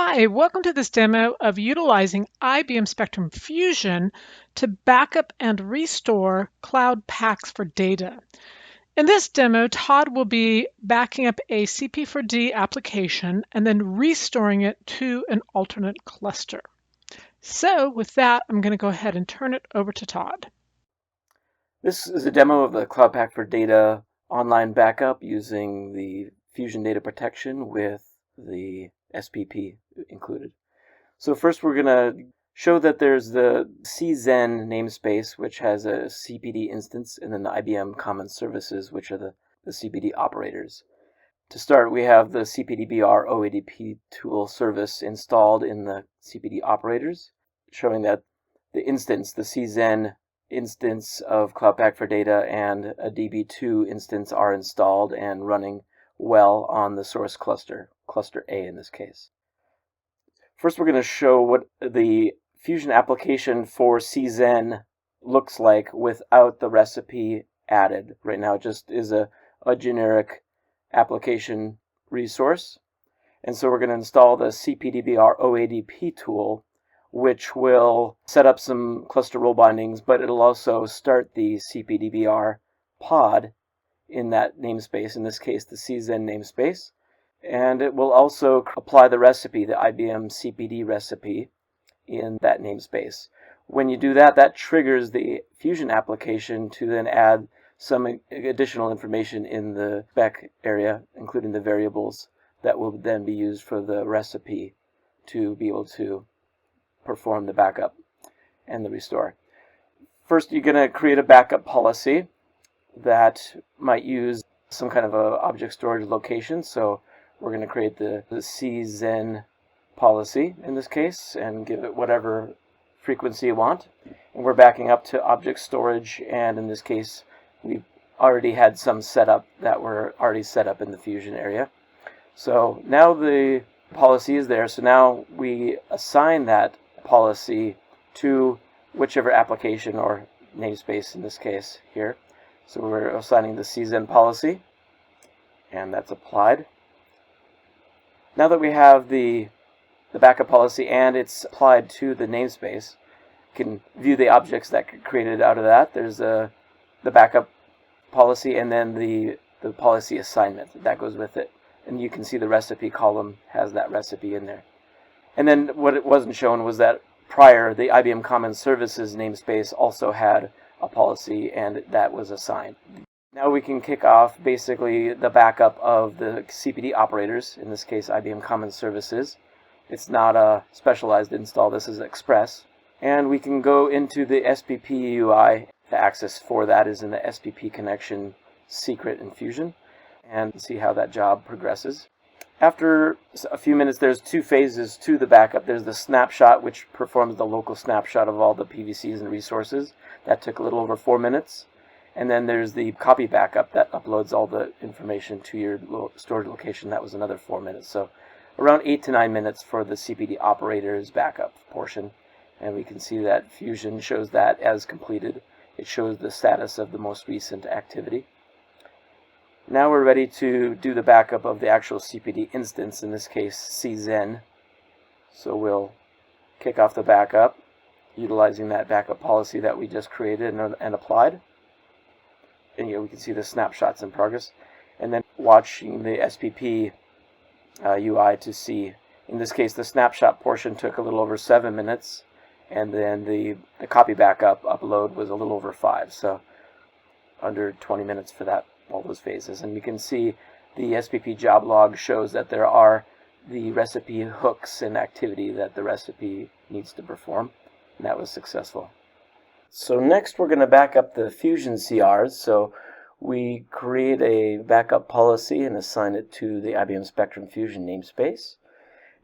Hi, welcome to this demo of utilizing IBM Spectrum Fusion to backup and restore cloud packs for data. In this demo, Todd will be backing up a CP4D application and then restoring it to an alternate cluster. So with that, I'm going to go ahead and turn it over to Todd. This is a demo of the Cloud Pak for Data online backup using the Fusion Data Protection with the SPP included. So first we're going to show that there's the CZen namespace, which has a CPD instance, and then the IBM Common Services, which are the CPD operators. To start, we have the CPDBR OADP tool service installed in the CPD operators, showing that the instance, the CZen instance of Cloud Pak for Data and a DB2 instance are installed and running well on the source cluster, cluster A in this case. First, we're going to show what the Fusion application for CZen looks like without the recipe added. Right now, it just is a generic application resource. And so we're going to install the CPDBR OADP tool, which will set up some cluster role bindings, but it'll also start the CPDBR pod in that namespace, in this case the CZen namespace. And it will also apply the recipe, the IBM CPD recipe, in that namespace. When you do that, that triggers the Fusion application to then add some additional information in the spec area, including the variables that will then be used for the recipe to be able to perform the backup and the restore. First, you're going to create a backup policy that might use some kind of a object storage location. So we're going to create the CZen policy in this case and give it whatever frequency you want. And we're backing up to object storage, and in this case we've already had some setup that were already set up in the Fusion area. So now the policy is there, so now we assign that policy to whichever application or namespace in this case here. So we're assigning the CZen policy, and that's applied. Now that we have the backup policy and it's applied to the namespace, you can view the objects that get created out of that. There's the backup policy and then the policy assignment that goes with it. And you can see the recipe column has that recipe in there. And then what it wasn't shown was that prior, the IBM Common Services namespace also had a policy, and that was assigned. Now we can kick off basically the backup of the CPD operators, in this case IBM Common Services. It's not a specialized install, this is Express. And we can go into the SPP UI. The access for that is in the SPP connection secret in Fusion, and see how that job progresses. After a few minutes, there's two phases to the backup. There's the snapshot, which performs the local snapshot of all the PVCs and resources. That took a little over 4 minutes. And then there's the copy backup that uploads all the information to your storage location. That was another 4 minutes. So around 8 to 9 minutes for the CPD operators backup portion. And we can see that Fusion shows that as completed. It shows the status of the most recent activity. Now we're ready to do the backup of the actual CPD instance, in this case CZen. So we'll kick off the backup utilizing that backup policy that we just created and applied. And here we can see the snapshots in progress. And then watching the SPP UI to see, in this case the snapshot portion took a little over 7 minutes, and then the copy backup upload was a little over 5. So under 20 minutes for that, all those phases. And you can see the SPP job log shows that there are the recipe hooks and activity that the recipe needs to perform, and that was successful. So next we're going to back up the Fusion CRs. So we create a backup policy and assign it to the IBM Spectrum Fusion namespace.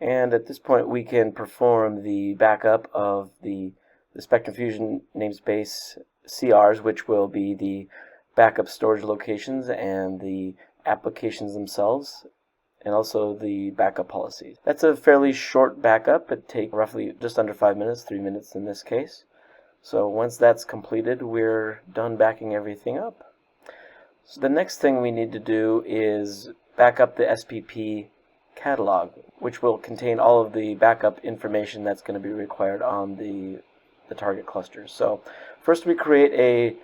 And at this point we can perform the backup of the Spectrum Fusion namespace CRs, which will be the backup storage locations and the applications themselves, and also the backup policies. That's a fairly short backup. It takes roughly just under 5 minutes, 3 minutes in this case. So once that's completed, we're done backing everything up. So the next thing we need to do is back up the SPP catalog, which will contain all of the backup information that's going to be required on the target cluster. So first we create a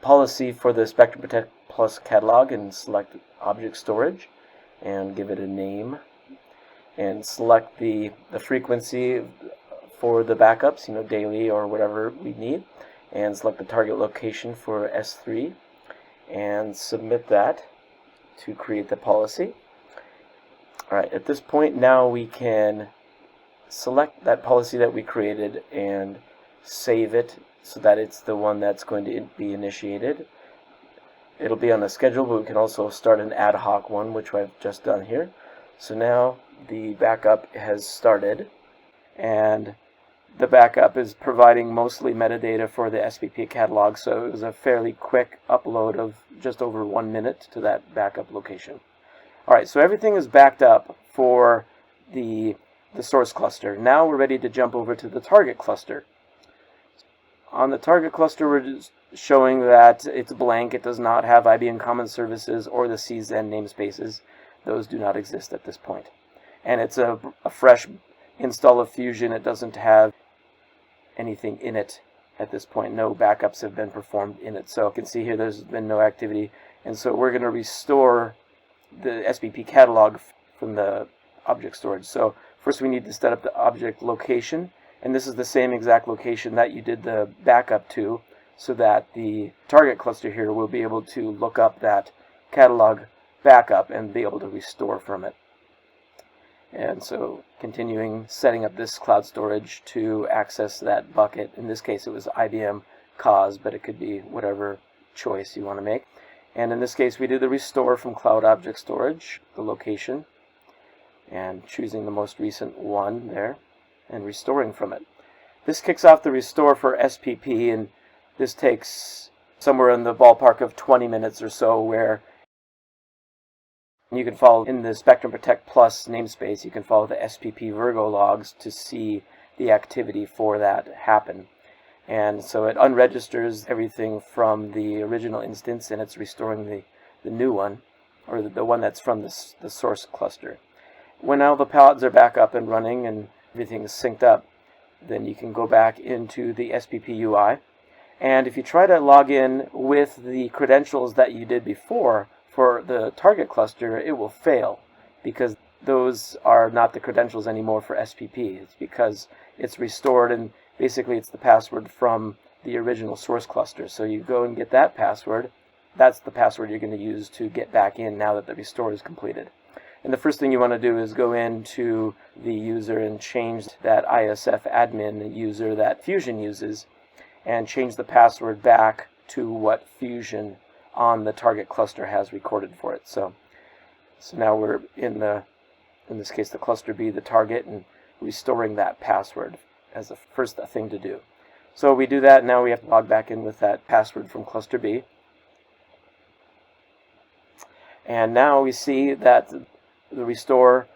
policy for the Spectrum Protect Plus catalog and select object storage and give it a name and select the frequency for the backups, daily or whatever we need, and select the target location for S3 and submit that to create the policy. Alright, at this point now we can select that policy that we created and save it so that it's the one that's going to be initiated. It'll be on the schedule, but we can also start an ad hoc one, which I've just done here. So now the backup has started, and the backup is providing mostly metadata for the SPP catalog, so it was a fairly quick upload of just over 1 minute to that backup location. Alright, so everything is backed up for the source cluster. Now we're ready to jump over to the target cluster. On the target cluster, we're just showing that it's blank. It does not have IBM Common Services or the CZen namespaces. Those do not exist at this point. And it's a fresh install of Fusion. It doesn't have anything in it at this point. No backups have been performed in it. So you can see here there's been no activity. And so we're going to restore the SPP catalog from the object storage. So first we need to set up the object location. And this is the same exact location that you did the backup to, so that the target cluster here will be able to look up that catalog backup and be able to restore from it. And so continuing setting up this cloud storage to access that bucket. In this case it was IBM cause, but it could be whatever choice you want to make. And in this case we do the restore from cloud object storage, the location, and choosing the most recent one there and restoring from it. This kicks off the restore for SPP, and this takes somewhere in the ballpark of 20 minutes or so, where you can follow in the Spectrum Protect Plus namespace, you can follow the SPP Virgo logs to see the activity for that happen. And so it unregisters everything from the original instance, and it's restoring the new one, or the one that's from the source cluster. When all the pods are back up and running and everything is synced up, then you can go back into the SPP UI. And if you try to log in with the credentials that you did before for the target cluster, it will fail because those are not the credentials anymore for SPP. It's because it's restored, and basically it's the password from the original source cluster. So you go and get that password. That's the password you're going to use to get back in now that the restore is completed. And the first thing you want to do is go into the user and change that ISF admin user that Fusion uses, and change the password back to what Fusion on the target cluster has recorded for it. So now we're in this case, the cluster B, the target, and restoring that password as the first thing to do. So we do that. Now we have to log back in with that password from cluster B. And now we see that the restore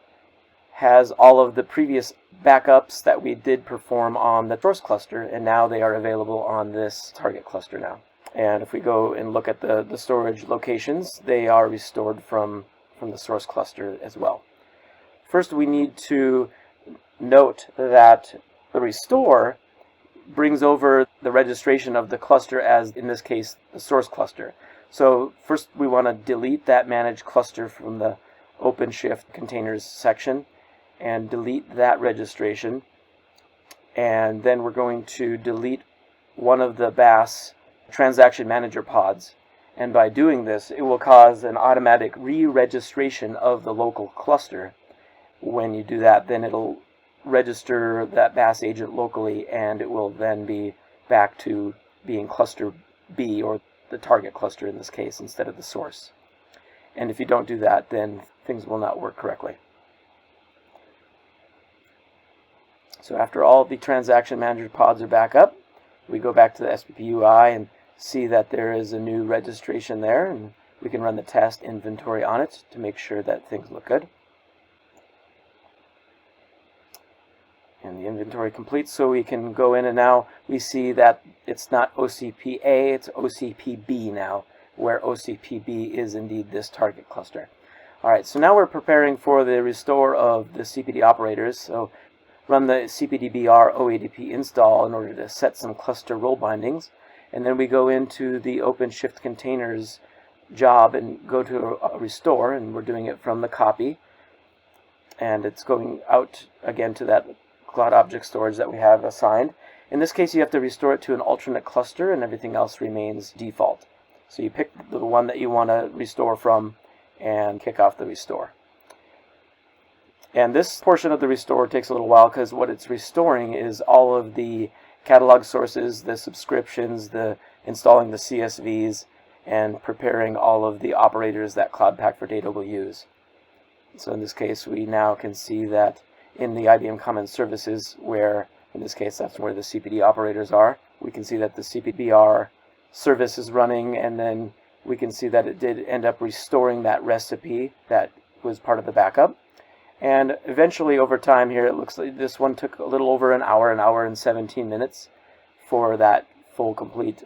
has all of the previous backups that we did perform on the source cluster, and now they are available on this target cluster now. And if we go and look at the storage locations, they are restored from the source cluster as well. First, we need to note that the restore brings over the registration of the cluster as, in this case, the source cluster. So first we want to delete that managed cluster from the OpenShift containers section and delete that registration, and then we're going to delete one of the BAS transaction manager pods, and by doing this it will cause an automatic re-registration of the local cluster. When you do that, then it'll register that BAS agent locally, and it will then be back to being cluster B, or the target cluster in this case, instead of the source. And if you don't do that, then things will not work correctly. So after all the transaction manager pods are back up, we go back to the SPP UI and see that there is a new registration there, and we can run the test inventory on it to make sure that things look good. And the inventory completes, so we can go in, and now we see that it's not OCP-A, it's OCP-B now, where OCP-B is indeed this target cluster. All right, so now we're preparing for the restore of the CPD operators. So run the cpdbr oadp install in order to set some cluster role bindings. And then we go into the OpenShift containers job and go to a restore, and we're doing it from the copy. And it's going out again to that cloud object storage that we have assigned. In this case, you have to restore it to an alternate cluster, and everything else remains default. So you pick the one that you want to restore from and kick off the restore. And this portion of the restore takes a little while because what it's restoring is all of the catalog sources, the subscriptions, the installing the CSVs, and preparing all of the operators that Cloud Pak for Data will use. So in this case, we now can see that in the IBM Common Services, where in this case that's where the CPD operators are, we can see that the CPDBR service is running, and then we can see that it did end up restoring that recipe that was part of the backup. And eventually over time here, it looks like this one took a little over an hour and 17 minutes for that full complete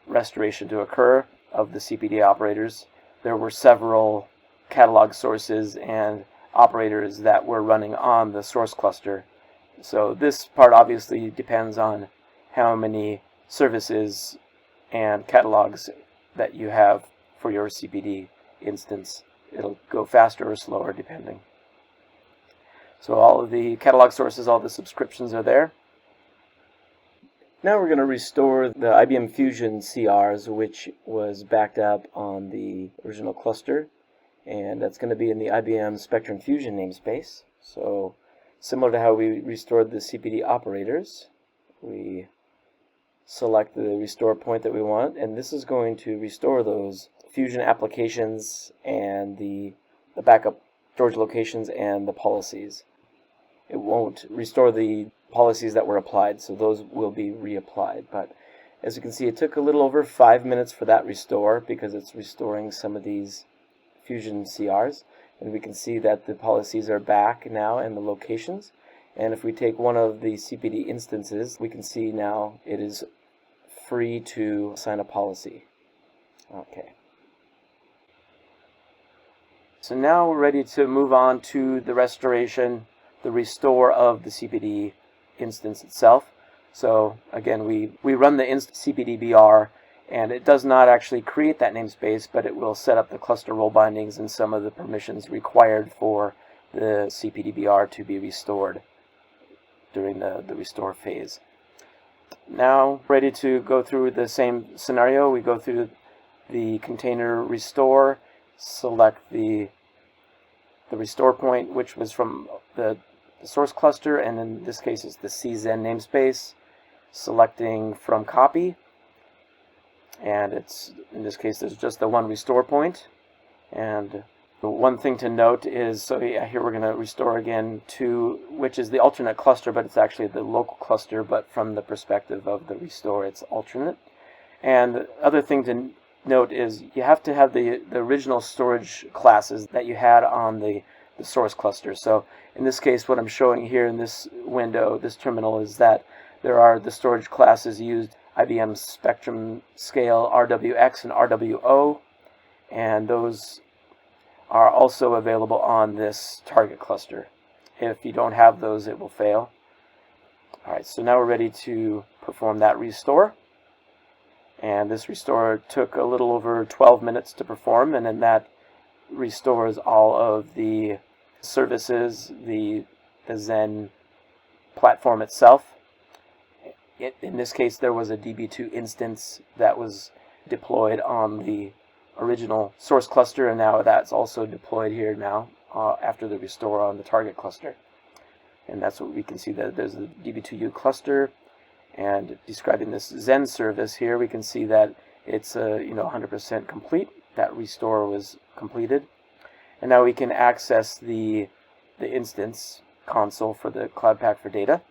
restoration to occur of the CPD operators. There were several catalog sources and operators that were running on the source cluster. So this part obviously depends on how many services and catalogs that you have for your CPD instance. It'll go faster or slower depending. So all of the catalog sources, all the subscriptions are there. Now we're going to restore the IBM Fusion CRs, which was backed up on the original cluster, and that's going to be in the IBM Spectrum Fusion namespace. So similar to how we restored the CPD operators, we select the restore point that we want, and this is going to restore those Fusion applications and the backup storage locations and the policies. It won't restore the policies that were applied, so those will be reapplied. But as you can see, it took a little over 5 minutes for that restore because it's restoring some of these Fusion CRs. And we can see that the policies are back now and the locations. And if we take one of the CPD instances, we can see now it is free to assign a policy. Okay. So now we're ready to move on to the restoration, the restore of the CPD instance itself. So again, we run the cpdbr, and it does not actually create that namespace, but it will set up the cluster role bindings and some of the permissions required for the cpdbr to be restored during the restore phase. Now, ready to go through the same scenario. We go through the container restore, select the restore point, which was from the source cluster, and in this case it's the CZen namespace, selecting from copy, and it's in this case there's just the one restore point. And the one thing to note is, so yeah, here we're going to restore again to which is the alternate cluster, but it's actually the local cluster, but from the perspective of the restore it's alternate. And the other thing to note is you have to have the original storage classes that you had on the source cluster. So in this case, what I'm showing here in this window, this terminal, is that there are the storage classes used, IBM Spectrum Scale RWX and RWO, and those are also available on this target cluster. If you don't have those, it will fail. Alright, so now we're ready to perform that restore. And this restore took a little over 12 minutes to perform, and then that restores all of the services, the Zen platform itself. In this case, there was a DB2 instance that was deployed on the original source cluster, and now that's also deployed here now after the restore on the target cluster. And that's what we can see, that there's the DB2U cluster. And describing this Zen service here, we can see that it's 100% complete. That restore was completed, and now we can access the instance console for the Cloud Pak for Data,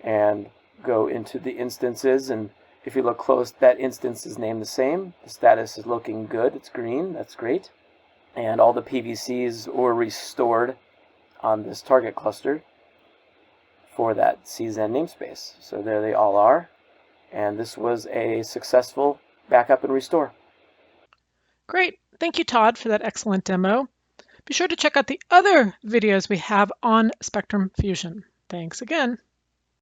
and go into the instances. And if you look close, that instance is named the same. The status is looking good. It's green. That's great. And all the PVCs were restored on this target cluster for that CZen namespace. So there they all are. And this was a successful backup and restore. Great. Thank you, Todd, for that excellent demo. Be sure to check out the other videos we have on Spectrum Fusion. Thanks again.